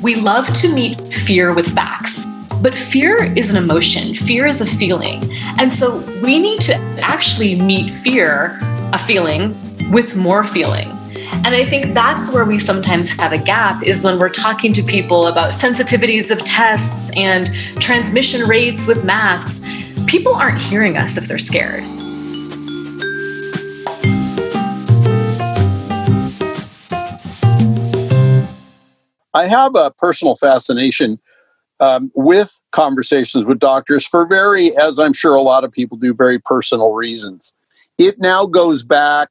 We love to meet fear with facts, but fear is an emotion. Fear is a feeling. And so we need to actually meet fear, a feeling, with more feeling. And I think that's where we sometimes have a gap, is when we're talking to people about sensitivities of tests and transmission rates with masks. People aren't hearing us if they're scared. I have a personal fascination with conversations with doctors for very, as I'm sure a lot of people do, very personal reasons. It now goes back,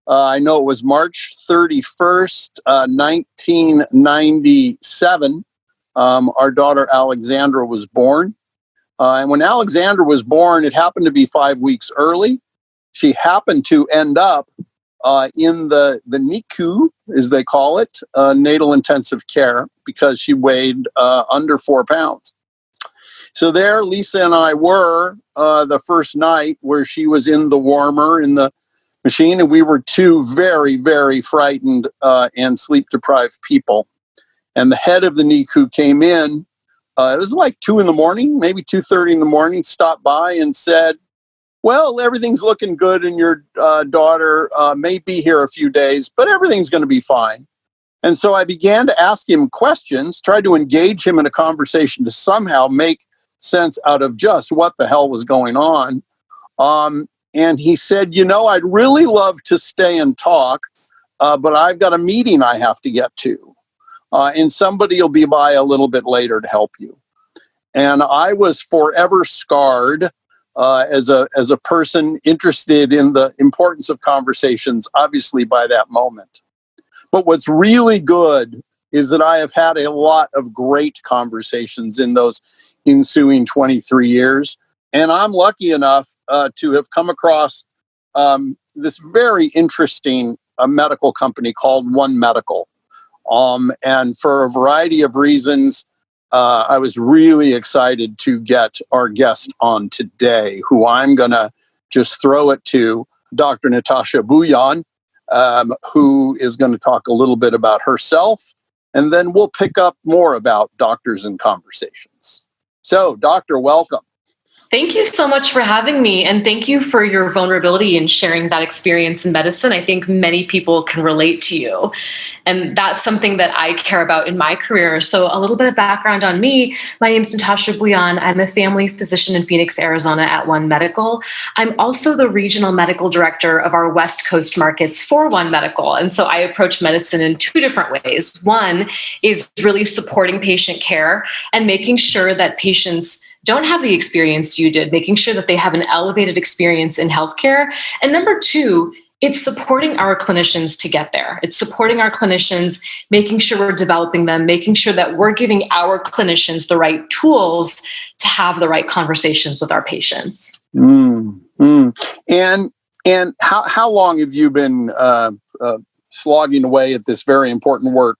I know it was March 31st, 1997. Our daughter Alexandra was born. And when Alexandra was born, it happened to be 5 weeks early. She happened to end up in the NICU, as they call it, natal intensive care, because she weighed under 4 pounds. So there, Lisa and I were the first night where she was in the warmer in the machine, and we were two very, very frightened and sleep-deprived people. And the head of the NICU came in. It was like 2 in the morning, maybe 2:30 in the morning, stopped by and said, well, everything's looking good, and your daughter may be here a few days, but everything's going to be fine. And so I began to ask him questions, tried to engage him in a conversation to somehow make sense out of just what the hell was going on. And he said, I'd really love to stay and talk, but I've got a meeting I have to get to. And somebody will be by a little bit later to help you. And I was forever scarred as a person interested in the importance of conversations, obviously by that moment. But what's really good is that I have had a lot of great conversations in those ensuing 23 years. And I'm lucky enough to have come across this very interesting medical company called One Medical. And for a variety of reasons, I was really excited to get our guest on today, who I'm going to just throw it to, Dr. Natasha Bhuyan, who is going to talk a little bit about herself, and then we'll pick up more about doctors and conversations. So, Doctor, welcome. Thank you so much for having me, and thank you for your vulnerability in sharing that experience in medicine. I think many people can relate to you, and that's something that I care about in my career. So a little bit of background on me. My name is Natasha Bhuyan. I'm a family physician in Phoenix, Arizona at One Medical. I'm also the regional medical director of our West Coast markets for One Medical, and so I approach medicine in 2 different ways. One is really supporting patient care and making sure that patients don't have the experience you did, making sure that they have an elevated experience in healthcare. And number 2, it's supporting our clinicians to get there. It's supporting our clinicians, making sure we're developing them, making sure that we're giving our clinicians the right tools to have the right conversations with our patients. And how long have you been slogging away at this very important work?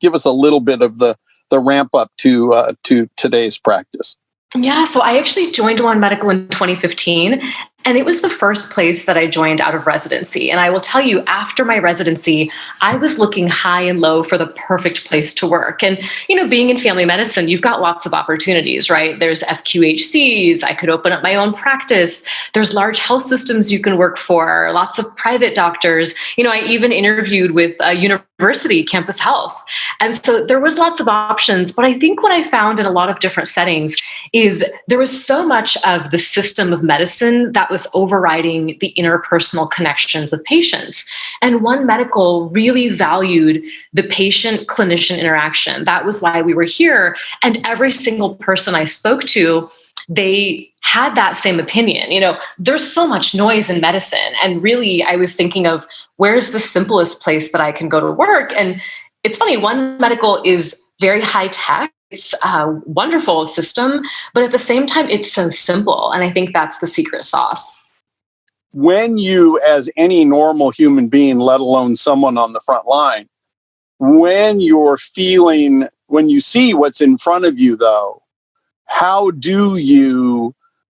Give us a little bit of the ramp up to today's practice. Yeah, so I actually joined One Medical in 2015, and it was the first place that I joined out of residency. And I will tell you, after my residency, I was looking high and low for the perfect place to work. And, being in family medicine, you've got lots of opportunities, right? There's FQHCs. I could open up my own practice. There's large health systems you can work for, lots of private doctors. I even interviewed with a university, Campus Health. And so there was lots of options. But I think what I found in a lot of different settings is there was so much of the system of medicine that was overriding the interpersonal connections with patients. And One Medical really valued the patient-clinician interaction. That was why we were here. And every single person I spoke to, they had that same opinion. There's so much noise in medicine. And really, I was thinking of where's the simplest place that I can go to work? And it's funny, One Medical is very high tech. It's a wonderful system, but at the same time, it's so simple. And I think that's the secret sauce. When you, as any normal human being, let alone someone on the front line, when you see what's in front of you, though, how do you,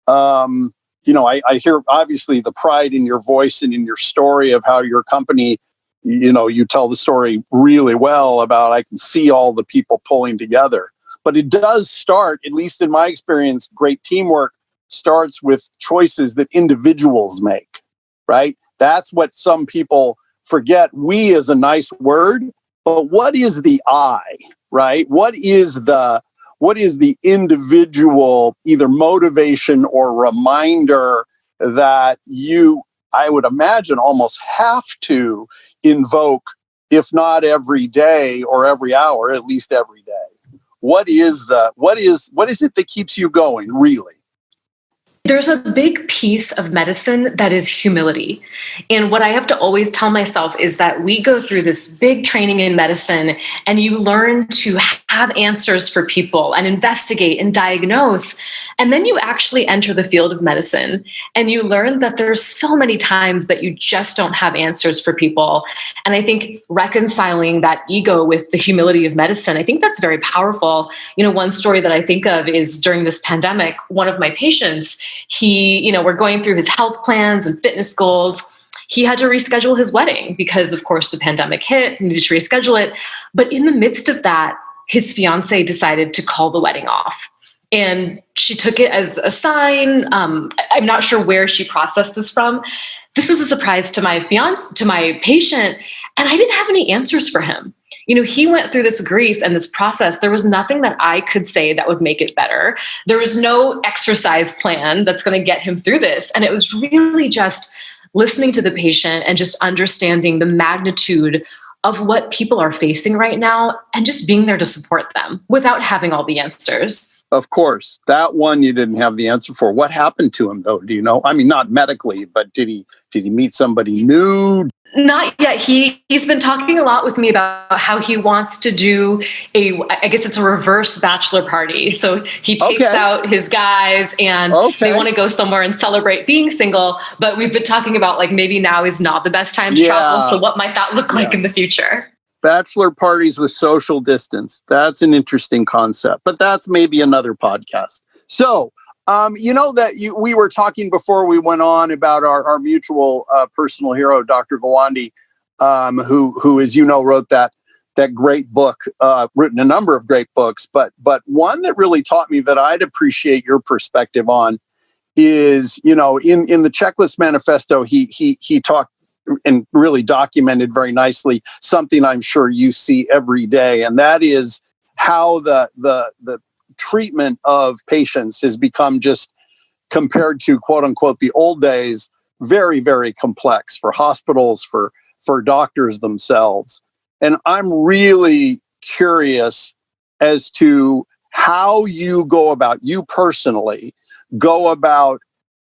I hear obviously the pride in your voice and in your story of how your company you tell the story really well about, I can see all the people pulling together. But it does start, at least in my experience, great teamwork starts with choices that individuals make, right? That's what some people forget. We is a nice word, but what is the I, right? What is the individual either motivation or reminder that you, I would imagine, almost have to invoke, if not every day or every hour, at least every day? What is it that keeps you going, really? There's a big piece of medicine that is humility. And what I have to always tell myself is that we go through this big training in medicine and you learn to have answers for people and investigate and diagnose. And then you actually enter the field of medicine and you learn that there's so many times that you just don't have answers for people. And I think reconciling that ego with the humility of medicine, I think that's very powerful. One story that I think of is during this pandemic, one of my patients, we're going through his health plans and fitness goals. He had to reschedule his wedding because, of course, the pandemic hit, he needed to reschedule it. But in the midst of that, his fiance decided to call the wedding off. And she took it as a sign. I'm not sure where she processed this from. This was a surprise to my patient, and I didn't have any answers for him. He went through this grief and this process. There was nothing that I could say that would make it better. There was no exercise plan that's going to get him through this. And it was really just listening to the patient and just understanding the magnitude of what people are facing right now and just being there to support them without having all the answers. Of course, that one you didn't have the answer for. What happened to him, though? Do you know? I mean, not medically, but did he meet somebody new? Not yet. He's been talking a lot with me about how he wants to do I guess it's a reverse bachelor party. So he takes out his guys and they want to go somewhere and celebrate being single. But we've been talking about maybe now is not the best time to travel. So what might that look like in the future? Bachelor parties with social distance. That's an interesting concept, but that's maybe another podcast. So, we were talking before we went on about our mutual personal hero, Dr. Gawande, who, as you know, wrote that great book, written a number of great books, but one that really taught me that I'd appreciate your perspective on is, in the Checklist Manifesto, he talked and really documented very nicely something I'm sure you see every day, and that is how the treatment of patients has become, just compared to quote unquote the old days, very, very complex for hospitals, for doctors themselves. And I'm really curious as to how you personally go about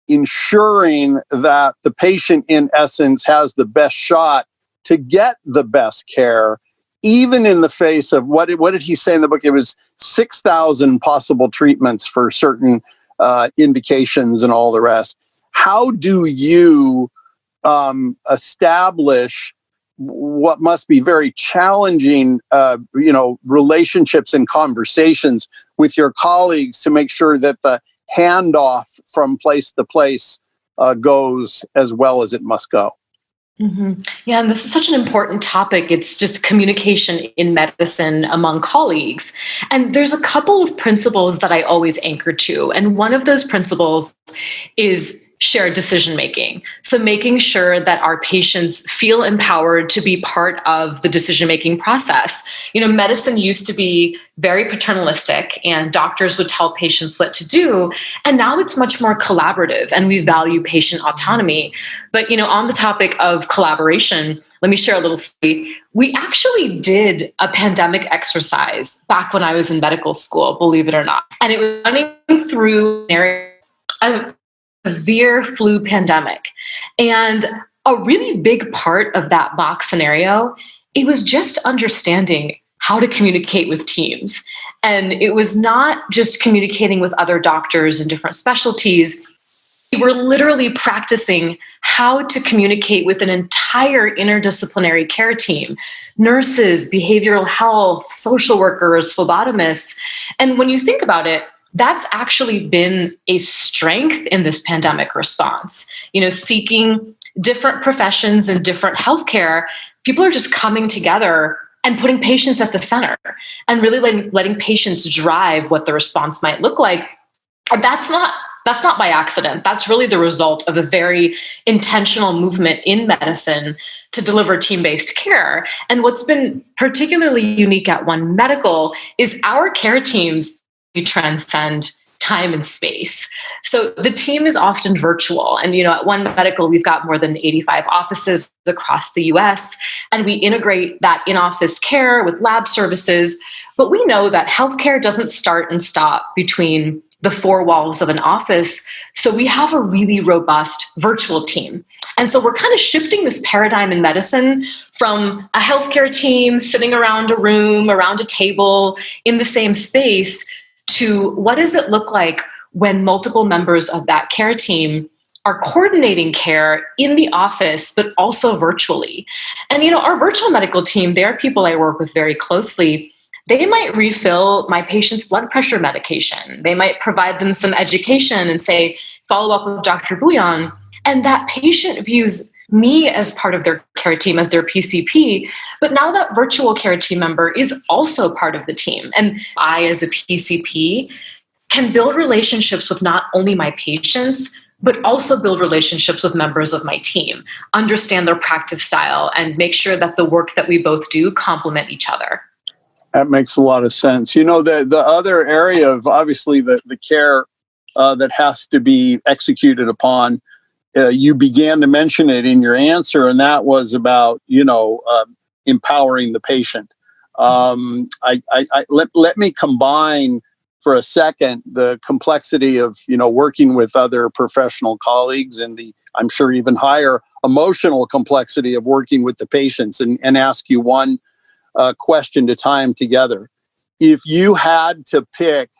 ensuring that the patient, in essence, has the best shot to get the best care, even in the face of what did he say in the book? It was 6,000 possible treatments for certain indications and all the rest. How do you establish what must be very challenging, relationships and conversations with your colleagues to make sure that the handoff from place to place goes as well as it must go? Mm-hmm. Yeah, and this is such an important topic. It's just communication in medicine among colleagues. And there's a couple of principles that I always anchor to. And one of those principles is shared decision making. So making sure that our patients feel empowered to be part of the decision making process. Medicine used to be very paternalistic and doctors would tell patients what to do. And now it's much more collaborative and we value patient autonomy. But, on the topic of collaboration, let me share a little story. We actually did a pandemic exercise back when I was in medical school, believe it or not. And it was running through a severe flu pandemic. And a really big part of that box scenario, it was just understanding how to communicate with teams. And it was not just communicating with other doctors in different specialties. We were literally practicing how to communicate with an entire interdisciplinary care team, nurses, behavioral health, social workers, phlebotomists. And when you think about it, that's actually been a strength in this pandemic response. Seeking different professions and different healthcare people are just coming together and putting patients at the center and really letting patients drive what the response might look like. And that's not by accident. That's really the result of a very intentional movement in medicine to deliver team-based care. And what's been particularly unique at One Medical is our care teams transcend time and space. So the team is often virtual. And, at One Medical, we've got more than 85 offices across the US, and we integrate that in-office care with lab services. But we know that healthcare doesn't start and stop between the four walls of an office. So we have a really robust virtual team. And so we're kind of shifting this paradigm in medicine from a healthcare team sitting around a room, around a table in the same space, to what does it look like when multiple members of that care team are coordinating care in the office, but also virtually. And, our virtual medical team, they're people I work with very closely. They might refill my patient's blood pressure medication. They might provide them some education and say, follow up with Dr. Bhuyan. And that patient views me as part of their care team, as their PCP. But now that virtual care team member is also part of the team. And I, as a PCP, can build relationships with not only my patients, but also build relationships with members of my team, understand their practice style, and make sure that the work that we both do complement each other. That makes a lot of sense. The other area of obviously the care that has to be executed upon, you began to mention it in your answer, and that was about, empowering the patient. Let me combine for a second the complexity of, working with other professional colleagues and the, I'm sure, even higher emotional complexity of working with the patients and ask you one question to tie them together. If you had to pick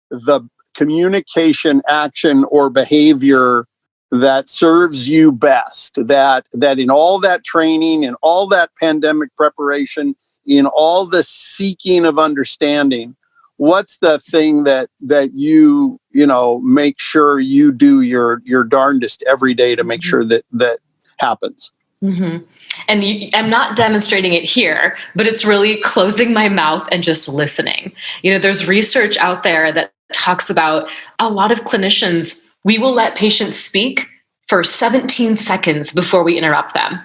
the communication, action, or behavior that serves you best, that in all that training, in all that pandemic preparation, in all the seeking of understanding, what's the thing that you make sure you do your darndest every day to make sure that happens? Mm-hmm. And I'm not demonstrating it here, but it's really closing my mouth and just listening. There's research out there that talks about a lot of clinicians, we will let patients speak for 17 seconds before we interrupt them.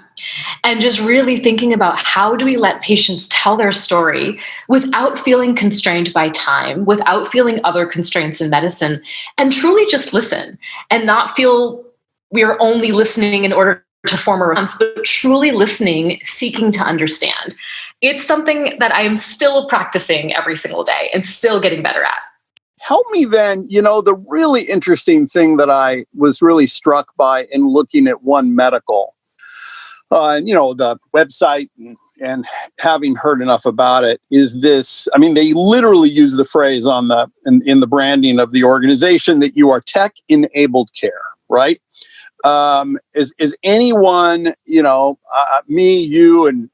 And just really thinking about how do we let patients tell their story without feeling constrained by time, without feeling other constraints in medicine, and truly just listen and not feel we are only listening in order to form a response, but truly listening, seeking to understand. It's something that I am still practicing every single day and still getting better at. Help me then, the really interesting thing that I was really struck by in looking at One Medical, the website and having heard enough about it is this. I mean, they literally use the phrase in the branding of the organization that you are tech-enabled care, right? Is anyone, me, you, and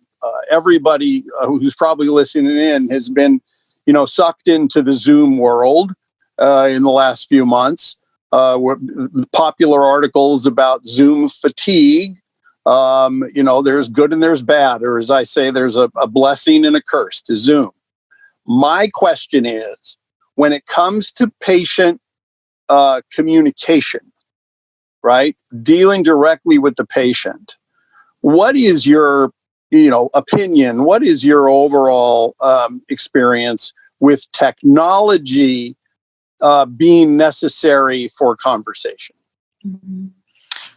everybody who's probably listening in has been, sucked into the Zoom world in the last few months. Popular articles about Zoom fatigue. There's good and there's bad, or as I say, there's a blessing and a curse to Zoom. My question is, when it comes to patient communication, right, dealing directly with the patient, what is your opinion? What is your overall experience with technology being necessary for conversation? Mm-hmm.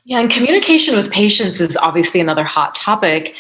Yeah, and communication with patients is obviously another hot topic.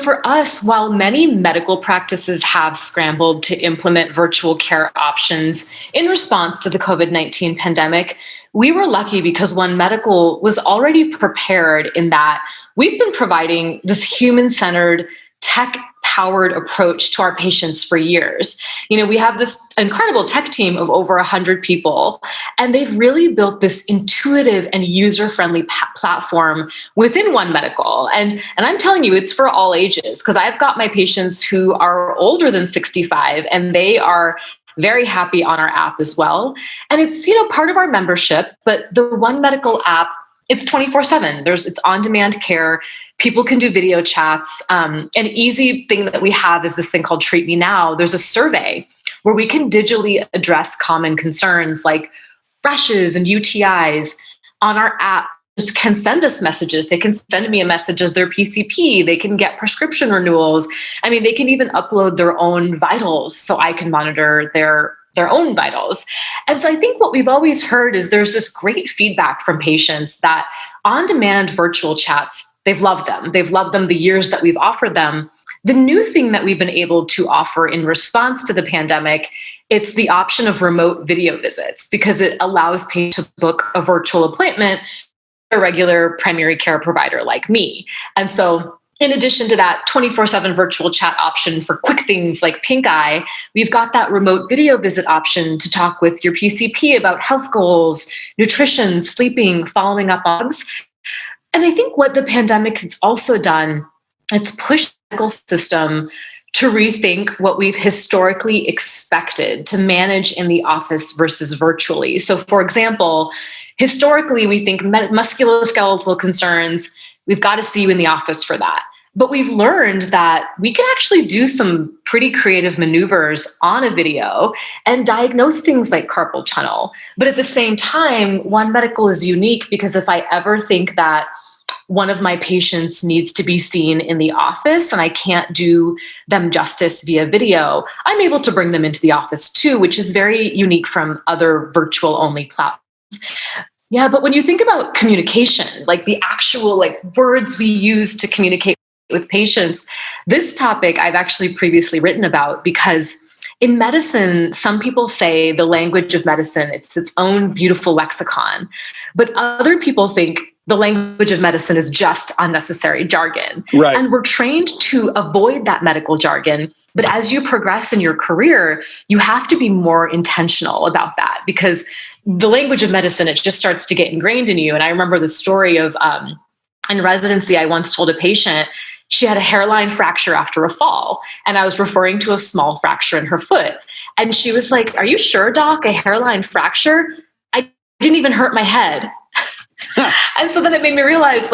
For us, while many medical practices have scrambled to implement virtual care options in response to the COVID-19 pandemic, we were lucky because One Medical was already prepared in that we've been providing this human-centered, tech-powered approach to our patients for years. We have this incredible tech team of over 100 people, and they've really built this intuitive and user-friendly platform within One Medical. And I'm telling you, it's for all ages, because I've got my patients who are older than 65, and they are very happy on our app as well. And it's, part of our membership, but the One Medical app, it's 24/7. It's on-demand care. People can do video chats. An easy thing that we have is this thing called Treat Me Now. There's a survey where we can digitally address common concerns like rashes and UTIs on our app. Can send us messages. They can send me a message as their PCP. They can get prescription renewals. I mean, they can even upload their own vitals so I can monitor their own vitals. And so I think what we've always heard is there's this great feedback from patients that on-demand virtual chats, they've loved them. They've loved them the years that we've offered them. The new thing that we've been able to offer in response to the pandemic, it's the option of remote video visits because it allows patients to book a virtual appointment a regular primary care provider like me. And so in addition to that 24/7 virtual chat option for quick things like pink eye, we've got that remote video visit option to talk with your PCP about health goals, nutrition, sleeping, following up on bugs. And I think what the pandemic has also done, it's pushed the medical system to rethink what we've historically expected to manage in the office versus virtually. So for example, historically, we think musculoskeletal concerns, we've got to see you in the office for that. But we've learned that we can actually do some pretty creative maneuvers on a video and diagnose things like carpal tunnel. But at the same time, One Medical is unique because if I ever think that one of my patients needs to be seen in the office and I can't do them justice via video, I'm able to bring them into the office too, which is very unique from other virtual only platforms. Yeah, but when you think about communication, like the actual words we use to communicate with patients, this topic I've actually previously written about because in medicine, some people say the language of medicine, it's its own beautiful lexicon, but other people think the language of medicine is just unnecessary jargon. Right. And we're trained to avoid that medical jargon. But as you progress in your career, you have to be more intentional about that because the language of medicine, it just starts to get ingrained in you. And I remember the story of in residency, I once told a patient she had a hairline fracture after a fall. And I was referring to a small fracture in her foot. And she was like, "Are you sure, doc? A hairline fracture? I didn't even hurt my head." And so then it made me realize,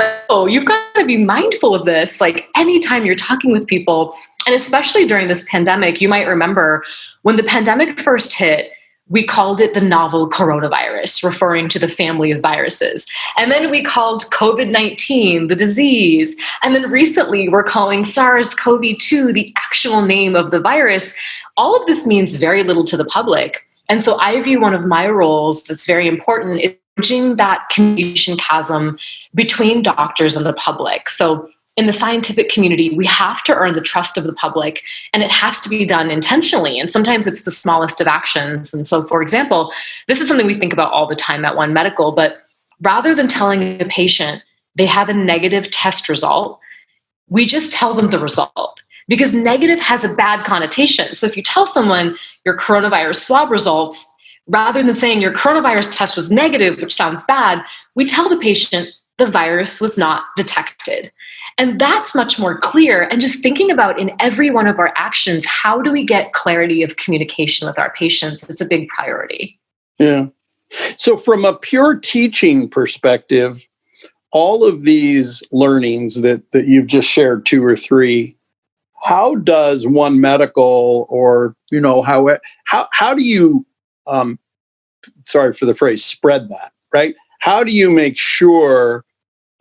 you've got to be mindful of this. Anytime you're talking with people, and especially during this pandemic, you might remember when the pandemic first hit, we called it the novel coronavirus, referring to the family of viruses. And then we called COVID-19 the disease. And then recently we're calling SARS-CoV-2 the actual name of the virus. All of this means very little to the public. And so I view one of my roles that's very important is bridging that communication chasm between doctors and the public. So in the scientific community, we have to earn the trust of the public, and it has to be done intentionally. And sometimes it's the smallest of actions. And so, for example, this is something we think about all the time at One Medical, but rather than telling a patient they have a negative test result, we just tell them the result because negative has a bad connotation. So if you tell someone your coronavirus swab results, rather than saying your coronavirus test was negative, which sounds bad, we tell the patient the virus was not detected. And that's much more clear. And just thinking about in every one of our actions, how do we get clarity of communication with our patients? It's a big priority. Yeah. So from a pure teaching perspective, all of these learnings that you've just shared, 2 or 3, how does One Medical or, how do you, sorry for the phrase, spread that, right? How do you make sure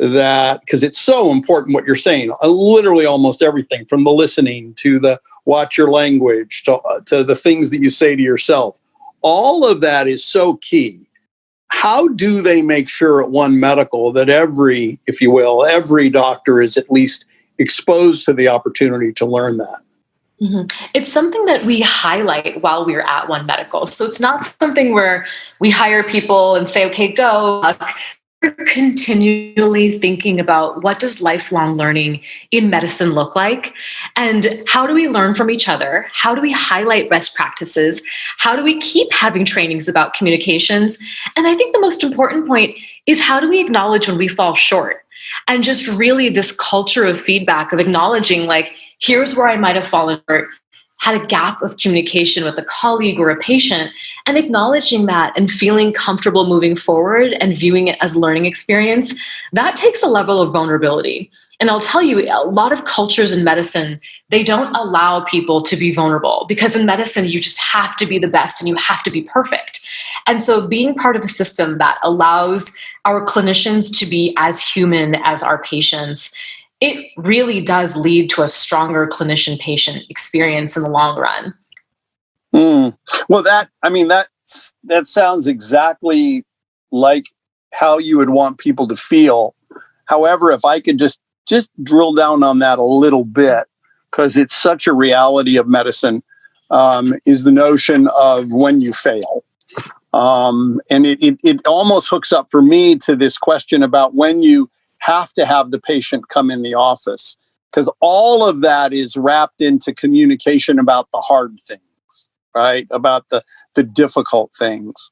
that, because it's so important what you're saying, literally almost everything from the listening to the watch your language to the things that you say to yourself, all of that is so key. How do they make sure at One Medical that every doctor is at least exposed to the opportunity to learn that? Mm-hmm. It's something that we highlight while we're at One Medical. So it's not something where we hire people and say, okay, go. We're continually thinking about what does lifelong learning in medicine look like? And how do we learn from each other? How do we highlight best practices? How do we keep having trainings about communications? And I think the most important point is how do we acknowledge when we fall short? And just really this culture of feedback, of acknowledging here's where I might have fallen short. had a gap of communication with a colleague or a patient, and acknowledging that and feeling comfortable moving forward and viewing it as a learning experience, that takes a level of vulnerability. And I'll tell you, a lot of cultures in medicine, they don't allow people to be vulnerable, because in medicine, you just have to be the best and you have to be perfect. And so being part of a system that allows our clinicians to be as human as our patients, it really does lead to a stronger clinician-patient experience in the long run. Well, that sounds exactly like how you would want people to feel. However, if I could just drill down on that a little bit, because it's such a reality of medicine, is the notion of when you fail. And it almost hooks up for me to this question about when you have to have the patient come in the office, because all of that is wrapped into communication about the hard things, right? About the difficult things.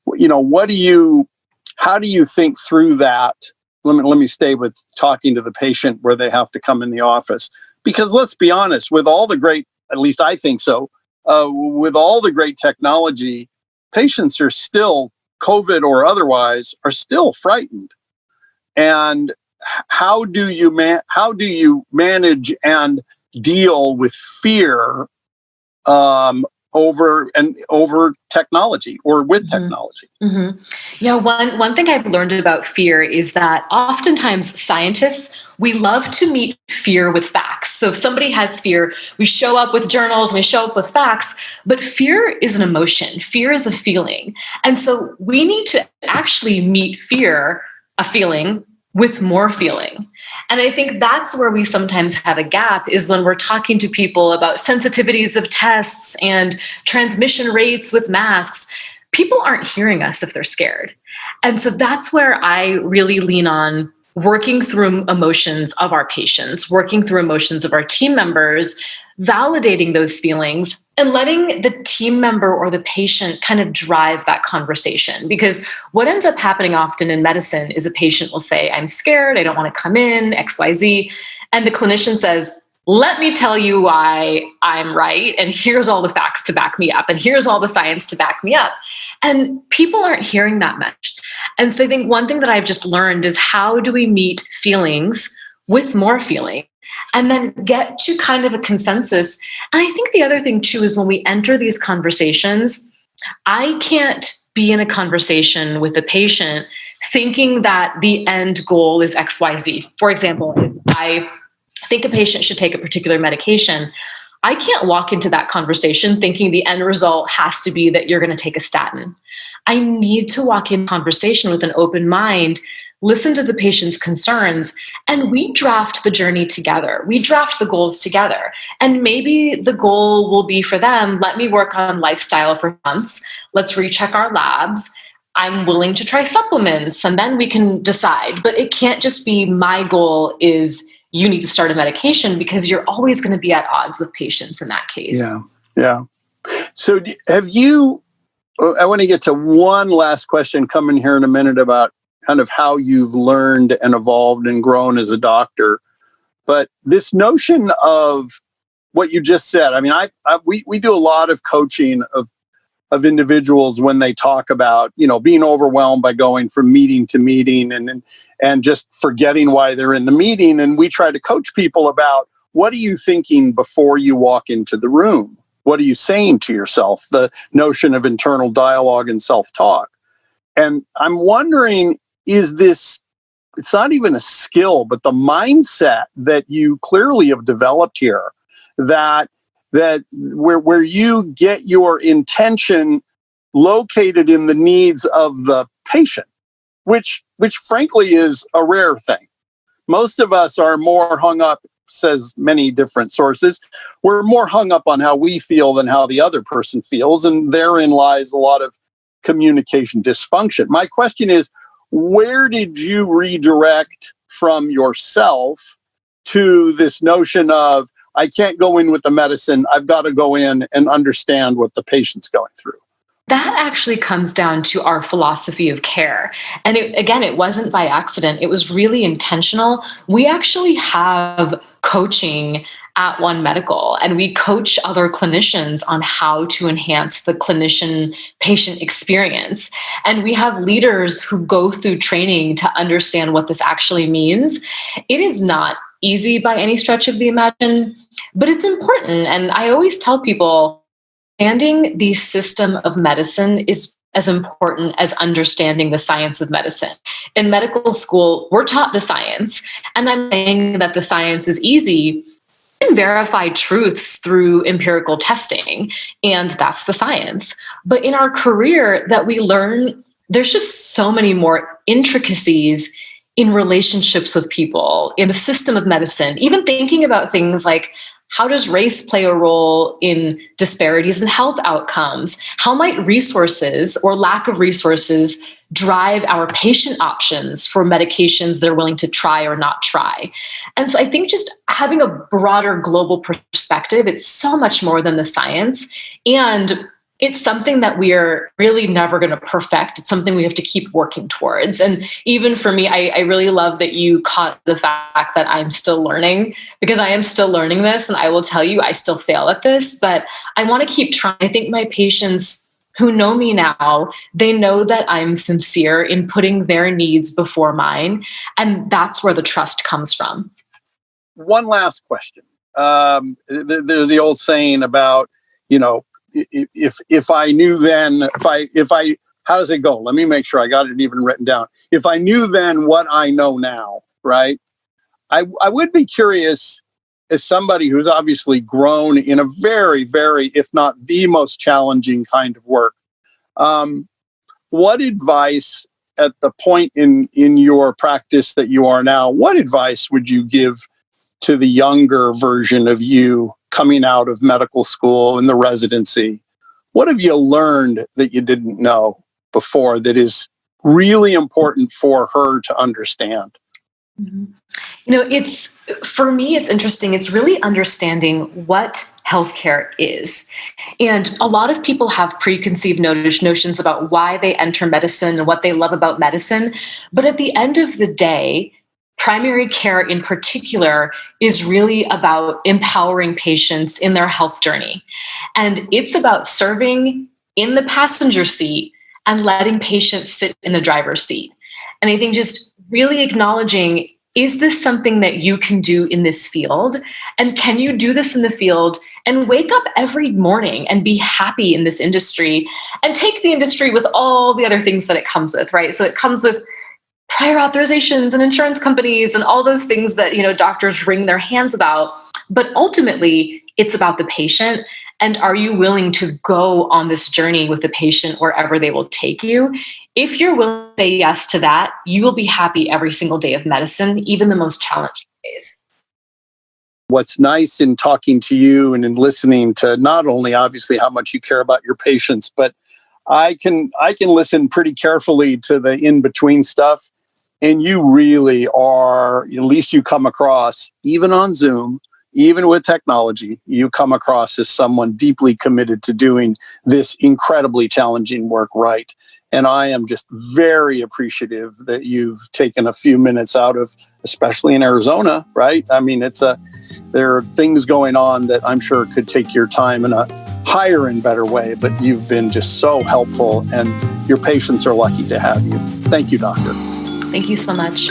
How do you think through that? Let me stay with talking to the patient where they have to come in the office, because let's be honest, with all the great, at least I think so, with all the great technology, patients are still, COVID or otherwise, are still frightened. And how do you manage and deal with fear over technology or with technology? Mm-hmm. Yeah, one thing I've learned about fear is that oftentimes scientists, we love to meet fear with facts. So if somebody has fear, we show up with journals and we show up with facts, but fear is an emotion. Fear is a feeling. And so we need to actually meet fear, a feeling, with more feeling. And I think that's where we sometimes have a gap, is when we're talking to people about sensitivities of tests and transmission rates with masks. People aren't hearing us if they're scared. And so that's where I really lean on working through emotions of our patients, working through emotions of our team members, validating those feelings, and letting the team member or the patient kind of drive that conversation. Because what ends up happening often in medicine is a patient will say, I'm scared, I don't want to come in, XYZ. And the clinician says, let me tell you why I'm right. And here's all the facts to back me up. And here's all the science to back me up. And people aren't hearing that much. And so I think one thing that I've just learned is, how do we meet feelings with more feeling? And then get to kind of a consensus. And I think the other thing too is, when we enter these conversations, I can't be in a conversation with a patient thinking that the end goal is XYZ. For example, if I think a patient should take a particular medication, I can't walk into that conversation thinking the end result has to be that you're going to take a statin. I need to walk in conversation with an open mind, listen to the patient's concerns, and we draft the journey together. We draft the goals together. And maybe the goal will be for them, let me work on lifestyle for months. Let's recheck our labs. I'm willing to try supplements, and then we can decide. But it can't just be, my goal is you need to start a medication, because you're always going to be at odds with patients in that case. Yeah. So I want to get to one last question coming here in a minute about kind of how you've learned and evolved and grown as a doctor. But this notion of what you just said, I mean, we do a lot of coaching of individuals when they talk about, being overwhelmed by going from meeting to meeting and just forgetting why they're in the meeting. And we try to coach people about, what are you thinking before you walk into the room? What are you saying to yourself? The notion of internal dialogue and self-talk. And I'm wondering, it's not even a skill, but the mindset that you clearly have developed here, that where you get your intention located in the needs of the patient, which frankly is a rare thing. Most of us are more hung up, says many different sources, we're more hung up on how we feel than how the other person feels, and therein lies a lot of communication dysfunction. My question is, where did you redirect from yourself to this notion of, I can't go in with the medicine, I've got to go in and understand what the patient's going through? That actually comes down to our philosophy of care. And it wasn't by accident. It was really intentional. We actually have coaching at One Medical, and we coach other clinicians on how to enhance the clinician patient experience. And we have leaders who go through training to understand what this actually means. It is not easy by any stretch of the imagination, but it's important. And I always tell people, understanding the system of medicine is as important as understanding the science of medicine. In medical school, we're taught the science, and I'm saying that the science is easy. You can verify truths through empirical testing, and that's the science. But in our career that we learn, there's just so many more intricacies in relationships with people, in the system of medicine, even thinking about things like, how does race play a role in disparities in health outcomes? How might resources or lack of resources drive our patient options for medications they're willing to try or not try? And so I think just having a broader global perspective, it's so much more than the science. And it's something that we are really never going to perfect. It's something we have to keep working towards. And even for me, I really love that you caught the fact that I'm still learning, because I am still learning this. And I will tell you, I still fail at this, but I want to keep trying. I think my patients who know me now, they know that I'm sincere in putting their needs before mine. And that's where the trust comes from. One last question. There's the old saying about, if I knew then, if I, how does it go? Let me make sure I got it even written down. If I knew then what I know now, right? I would be curious, as somebody who's obviously grown in a very, very, if not the most challenging kind of work, what advice at the point in your practice that you are now, what advice would you give to the younger version of you coming out of medical school and the residency? What have you learned that you didn't know before that is really important for her to understand? Mm-hmm. It's, for me, it's interesting. It's really understanding what healthcare is. And a lot of people have preconceived notions about why they enter medicine and what they love about medicine. But at the end of the day, primary care in particular is really about empowering patients in their health journey. And it's about serving in the passenger seat and letting patients sit in the driver's seat. And I think just really acknowledging, is this something that you can do in this field? And can you do this in the field and wake up every morning and be happy in this industry and take the industry with all the other things that it comes with, right? So it comes with prior authorizations and insurance companies and all those things that, doctors wring their hands about. But ultimately, it's about the patient. And are you willing to go on this journey with the patient wherever they will take you? If you're willing to say yes to that, you will be happy every single day of medicine, even the most challenging days. What's nice in talking to you and in listening to not only obviously how much you care about your patients, but I can listen pretty carefully to the in-between stuff. And you really are, at least you come across, even on Zoom, even with technology, you come across as someone deeply committed to doing this incredibly challenging work right. And I am just very appreciative that you've taken a few minutes out of, especially in Arizona, right? I mean, there are things going on that I'm sure could take your time in a higher and better way, but you've been just so helpful and your patients are lucky to have you. Thank you, doctor. Thank you so much.